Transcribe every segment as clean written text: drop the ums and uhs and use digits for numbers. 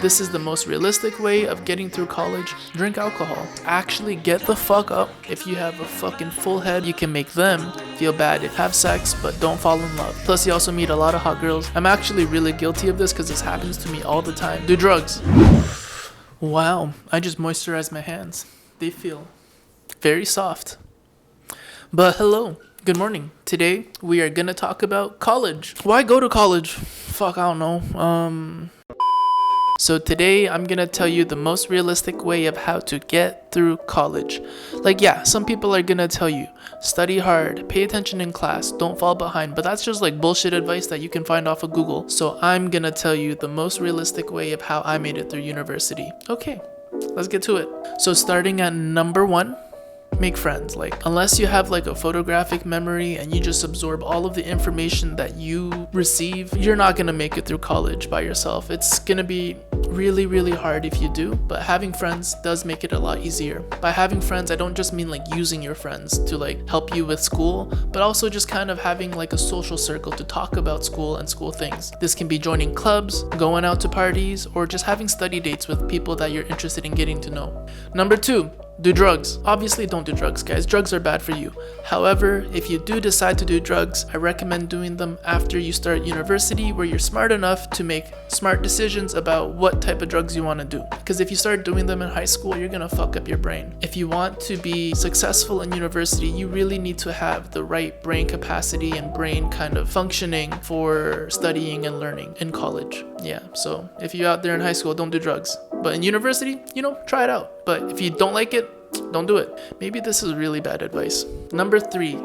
This is the most realistic way of getting through college. Drink alcohol. Actually get the fuck up. If you have a fucking full head, you can make them feel bad. Have sex, but don't fall in love. Plus, you also meet a lot of hot girls. I'm actually really guilty of this because this happens to me all the time. Do drugs. Wow, I just moisturized my hands. They feel very soft. But hello, good morning. Today we are gonna talk about college. Why go to college? Fuck, I don't know. So today I'm gonna tell you the most realistic way of how to get through college. Like, yeah, some people are gonna tell you study hard, pay attention in class, don't fall behind, but that's just like bullshit advice that you can find off of Google. So I'm gonna tell you the most realistic way of how I made it through university. Okay, let's get to it. So starting at number 1, make friends. Like, unless you have like a photographic memory and you just absorb all of the information that you receive, you're not gonna make it through college by yourself. It's gonna be really hard if you do, but having friends does make it a lot easier. By having friends, I don't just mean like using your friends to like help you with school, but also just kind of having like a social circle to talk about school and school things. This can be joining clubs, going out to parties, or just having study dates with people that you're interested in getting to know. Number 2, do drugs. Obviously don't do drugs, guys. Drugs are bad for you. However, if you do decide to do drugs, I recommend doing them after you start university, where you're smart enough to make smart decisions about what type of drugs you want to do. Because if you start doing them in high school, you're gonna fuck up your brain. If you want to be successful in university, you really need to have the right brain capacity and brain kind of functioning for studying and learning in college. Yeah, so if you're out there in high school, don't do drugs. But in university, try it out. But if you don't like it, don't do it. Maybe this is really bad advice. Number 3,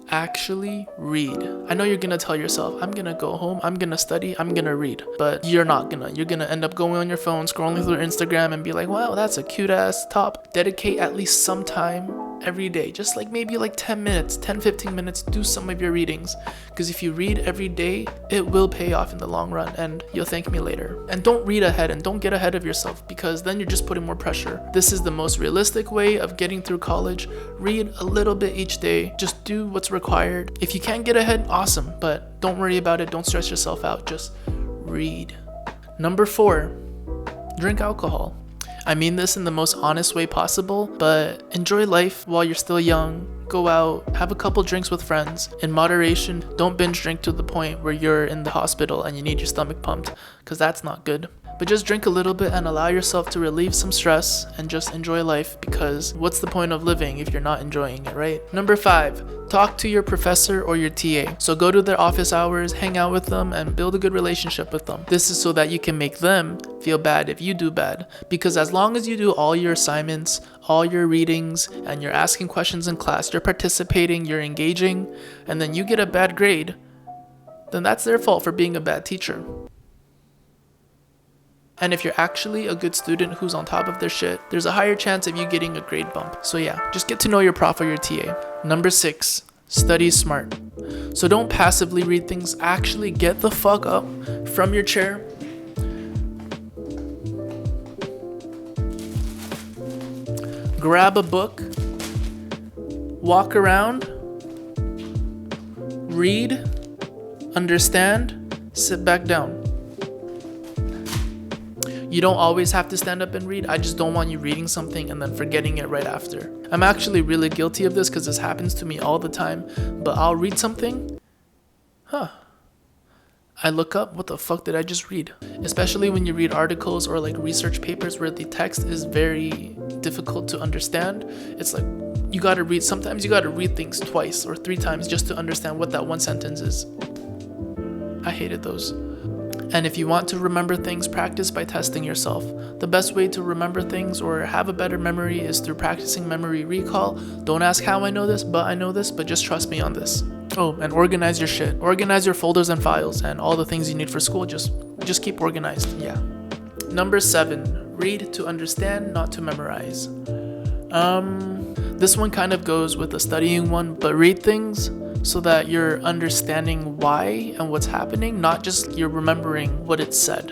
actually read. I know you're gonna tell yourself, I'm gonna go home, I'm gonna study, I'm gonna read. But you're not gonna. You're gonna end up going on your phone, scrolling through Instagram and be like, wow, that's a cute ass top. Dedicate at least some time every day, just like maybe like 10 minutes, 10-15 minutes, do some of your readings. Because if you read every day, it will pay off in the long run and you'll thank me later. And don't read ahead and don't get ahead of yourself, because then you're just putting more pressure. This is the most realistic way of getting through college. Read a little bit each day, just do what's required. If you can't get ahead, awesome, but don't worry about it, don't stress yourself out, just read. Number 4, drink alcohol. I mean this in the most honest way possible, but enjoy life while you're still young. Go out, have a couple drinks with friends. In moderation, don't binge drink to the point where you're in the hospital and you need your stomach pumped, because that's not good. But just drink a little bit and allow yourself to relieve some stress and just enjoy life, because what's the point of living if you're not enjoying it, right? Number 5, talk to your professor or your TA. So go to their office hours, hang out with them, and build a good relationship with them. This is so that you can make them feel bad if you do bad. Because as long as you do all your assignments, all your readings, and you're asking questions in class, you're participating, you're engaging, and then you get a bad grade, then that's their fault for being a bad teacher. And if you're actually a good student who's on top of their shit, there's a higher chance of you getting a grade bump. So yeah, just get to know your prof or your TA. Number 6, study smart. So don't passively read things, actually get the fuck up from your chair. Grab a book, walk around, read, understand, sit back down. You don't always have to stand up and read. I just don't want you reading something and then forgetting it right after. I'm actually really guilty of this because this happens to me all the time. But I'll read something. I look up, what the fuck did I just read? Especially when you read articles or like research papers where the text is very difficult to understand. It's like sometimes you gotta read things twice or 3 times just to understand what that one sentence is. I hated those. And if you want to remember things, practice by testing yourself. The best way to remember things or have a better memory is through practicing memory recall. Don't ask how I know this, but just trust me on this. Oh, and organize your shit. Organize your folders and files and all the things you need for school. Just keep organized. Yeah. Number 7, read to understand, not to memorize. This one kind of goes with the studying one, but read things so that you're understanding why and what's happening, not just you're remembering what it said,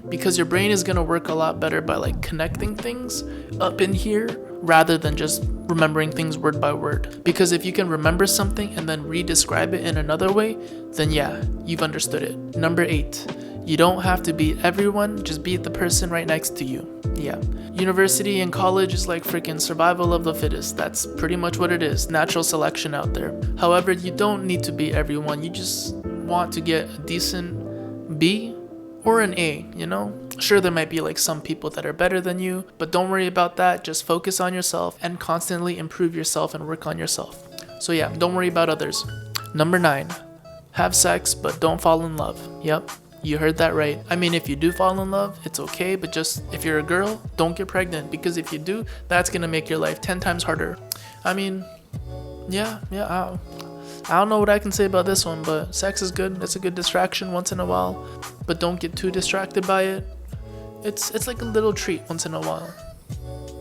because your brain is going to work a lot better by like connecting things up in here rather than just remembering things word by word. Because if you can remember something and then re-describe it in another way, then yeah, you've understood it. Number 8, You don't have to beat everyone, just beat the person right next to you. Yeah. University and college is like freaking survival of the fittest. That's pretty much what it is. Natural selection out there. However, you don't need to beat everyone. You just want to get a decent B or an A, you know? Sure, there might be like some people that are better than you, but don't worry about that. Just focus on yourself and constantly improve yourself and work on yourself. So yeah, don't worry about others. Number 9, have sex, but don't fall in love. Yep, you heard that right. I mean, if you do fall in love, it's okay, but just if you're a girl, don't get pregnant, because if you do, that's gonna make your life 10 times harder. I mean, yeah, I don't know what I can say about this one, but sex is good. It's a good distraction once in a while, but don't get too distracted by it. It's like a little treat once in a while.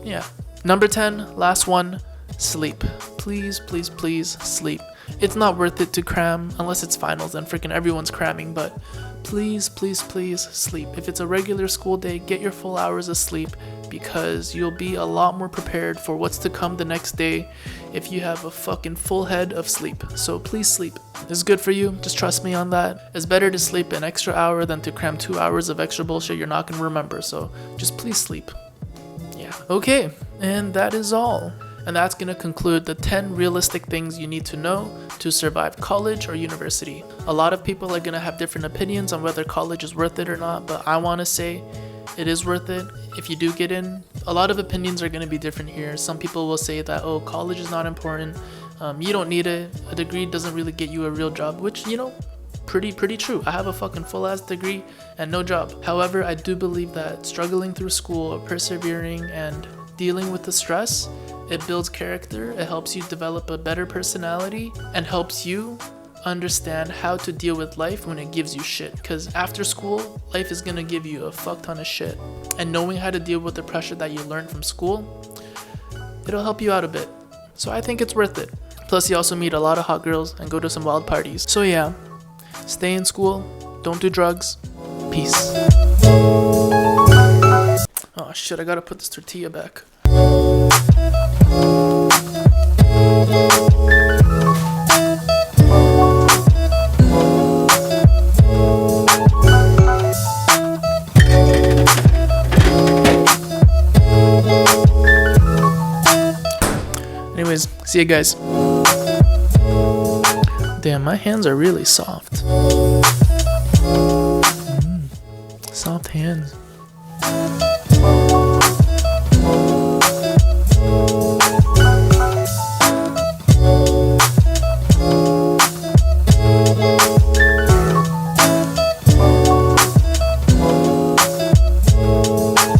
Yeah. Number 10, last one, sleep. Please, please, please sleep. It's not worth it to cram unless it's finals and freaking everyone's cramming, but please, please, please sleep. If it's a regular school day, get your full hours of sleep, because you'll be a lot more prepared for what's to come the next day if you have a fucking full head of sleep. So please sleep. It's good for you. Just trust me on that. It's better to sleep an extra hour than to cram 2 hours of extra bullshit you're not going to remember. So just please sleep. Yeah. Okay. And that is all. And that's going to conclude the 10 realistic things you need to know to survive college or university. A lot of people are going to have different opinions on whether college is worth it or not, but I want to say it is worth it if you do get in. A lot of opinions are going to be different here. Some people will say that, oh, college is not important. You don't need it. A degree doesn't really get you a real job, which, you know, pretty true. I have a fucking full-ass degree and no job. However, I do believe that struggling through school or persevering and dealing with the stress, it builds character, it helps you develop a better personality, and helps you understand how to deal with life when it gives you shit. Because after school, life is gonna give you a fuck ton of shit. And knowing how to deal with the pressure that you learned from school, it'll help you out a bit. So I think it's worth it. Plus, you also meet a lot of hot girls and go to some wild parties. So yeah, stay in school, don't do drugs, peace. Oh shit, I gotta put this tortilla back. Anyways, see you guys. Damn, my hands are really soft. Soft hands.